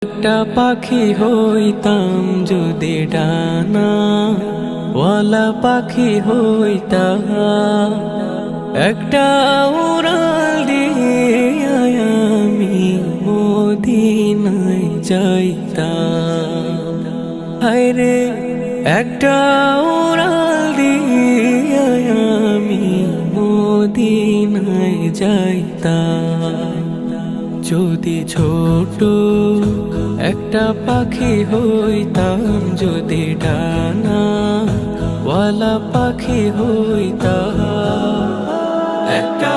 একটা পাখি হইতাম যদি ডানা ওয়ালা পাখি হইতাম, একটা উড়াল দিয়ে আমি মদিনায় যাইতাম। হায়রে একটা উড়াল দিয়ে আমি মদিনায় যাইতাম। যদি ছোট একটা পাখি হইতাম, যদি ডানা ওয়ালা পাখি হইতাম, একটা